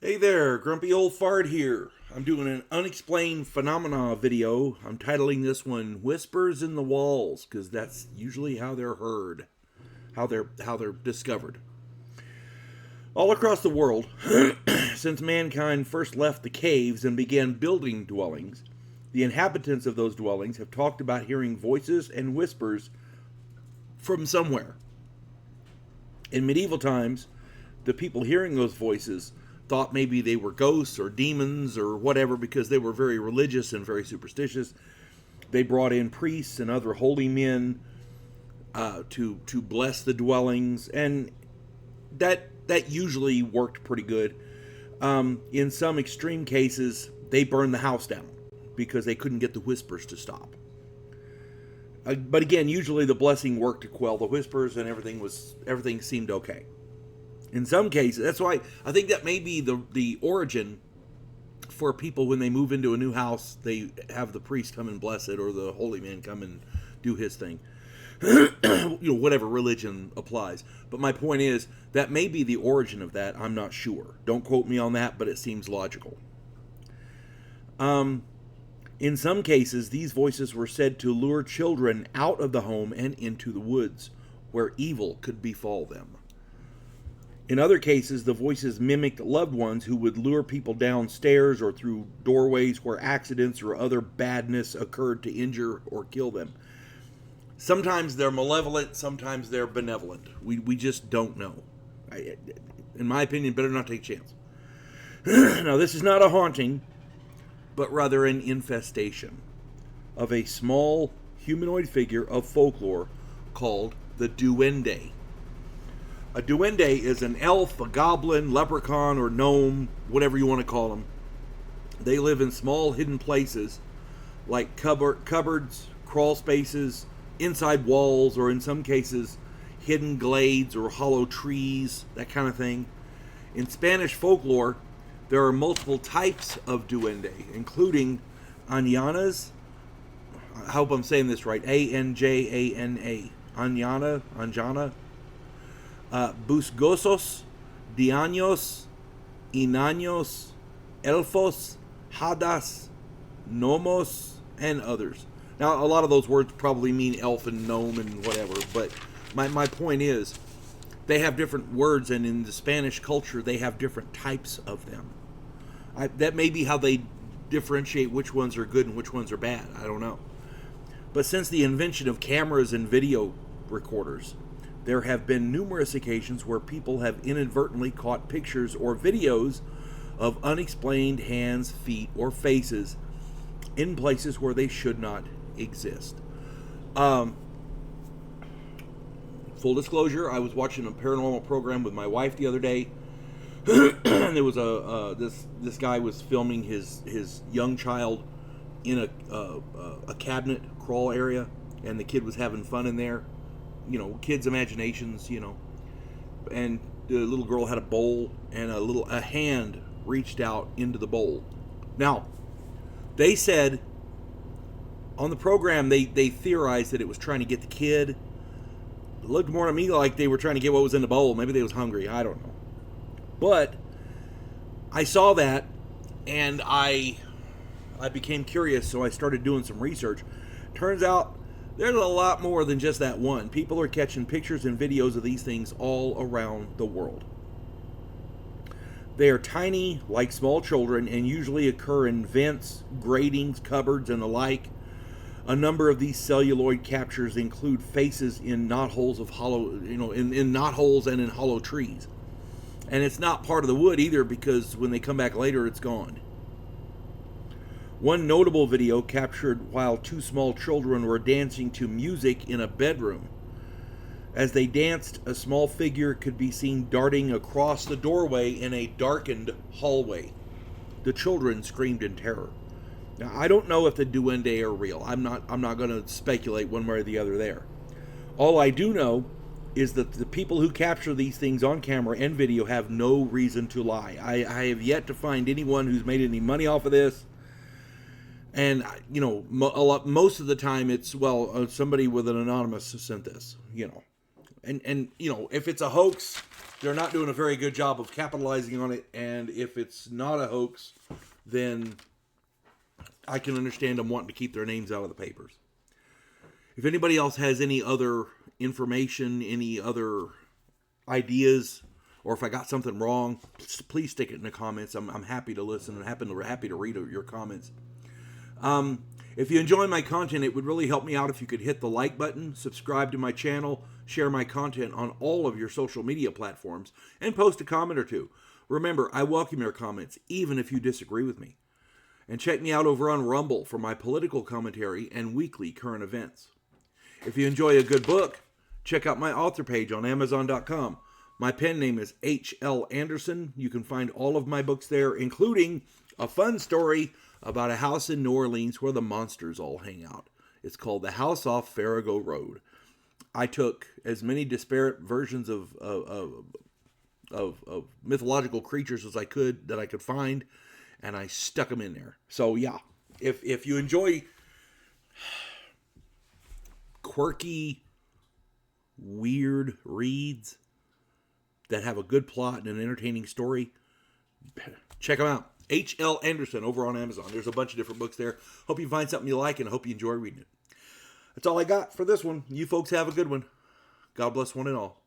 Hey there, grumpy old fart here. I'm doing an unexplained phenomena video. I'm titling this one "Whispers in the Walls" because that's usually how they're heard, how they're discovered. All across the world, since mankind first left the caves and began building dwellings, the inhabitants of those dwellings have talked about hearing voices and whispers from somewhere. In medieval times, the people hearing those voices thought maybe they were ghosts or demons or whatever because they were very religious and very superstitious. They brought in priests and other holy men to bless the dwellings, and that usually worked pretty good. In some extreme cases, they burned the house down because they couldn't get the whispers to stop. But again, usually the blessing worked to quell the whispers, and everything seemed okay. In some cases, that's why I think that may be the origin for people when they move into a new house. They have the priest come and bless it, or the holy man come and do his thing. Whatever religion applies. But my point is, that may be the origin of that. I'm not sure. Don't quote me on that, but it seems logical. In some cases, these voices were said to lure children out of the home and into the woods, where evil could befall them. In other cases, the voices mimicked loved ones who would lure people downstairs or through doorways where accidents or other badness occurred to injure or kill them. Sometimes they're malevolent, sometimes they're benevolent. We just don't know. In my opinion, better not take a chance. Now, this is not a haunting, but rather an infestation of a small humanoid figure of folklore called the duende. A duende is an elf, a goblin, leprechaun, or gnome, whatever you want to call them. They live in small hidden places like cupboards, crawl spaces, inside walls, or in some cases, hidden glades or hollow trees, that kind of thing. In Spanish folklore, there are multiple types of duende, including Añanas. I hope I'm saying this right. Anjana. Anjana. Busgosos, Diaños, Inaños, Elfos, Hadas, Nomos, and others. Now, a lot of those words probably mean elf and gnome and whatever, but my point is, they have different words, and in the Spanish culture, they have different types of them. That may be how they differentiate which ones are good and which ones are bad. I don't know. But since the invention of cameras and video recorders, there have been numerous occasions where people have inadvertently caught pictures or videos of unexplained hands, feet, or faces in places where they should not exist. Full disclosure, I was watching a paranormal program with my wife the other day. And there was this guy was filming his young child in a cabinet crawl area, and the kid was having fun in there. Kids' imaginations, and the little girl had a bowl, and a hand reached out into the bowl. Now, they said on the program they theorized that it was trying to get the kid. It looked more to me like they were trying to get what was in the bowl. Maybe they was hungry. I don't know. But I saw that, and I became curious, so I started doing some research. Turns out there's a lot more than just that one. People are catching pictures and videos of these things all around the world. They are tiny, like small children, and usually occur in vents, gratings, cupboards, and the like. A number of these celluloid captures include faces in knotholes of in knotholes and in hollow trees. And it's not part of the wood either, because when they come back later, it's gone. One notable video captured while two small children were dancing to music in a bedroom. As they danced, a small figure could be seen darting across the doorway in a darkened hallway. The children screamed in terror. Now, I don't know if the duende are real. I'm not going to speculate one way or the other there. All I do know is that the people who capture these things on camera and video have no reason to lie. I have yet to find anyone who's made any money off of this. And, most of the time it's, somebody with an anonymous sent this, And you know, if it's a hoax, they're not doing a very good job of capitalizing on it. And if it's not a hoax, then I can understand them wanting to keep their names out of the papers. If anybody else has any other information, any other ideas, or if I got something wrong, please stick it in the comments. I'm happy to listen and happy to read your comments. If you enjoy my content, it would really help me out if you could hit the like button, subscribe to my channel, share my content on all of your social media platforms, and post a comment or two. Remember, I welcome your comments, even if you disagree with me. And check me out over on Rumble for my political commentary and weekly current events. If you enjoy a good book, check out my author page on Amazon.com. My pen name is H.L. Anderson. You can find all of my books there, including a fun story about a house in New Orleans where the monsters all hang out. It's called The House Off Farrago Road. I took as many disparate versions of mythological creatures as I could find, and I stuck them in there. So yeah, if you enjoy quirky, weird reads that have a good plot and an entertaining story, check them out. H.L. Anderson over on Amazon. There's a bunch of different books there. Hope you find something you like, and I hope you enjoy reading it. That's all I got for this one. You folks have a good one. God bless one and all.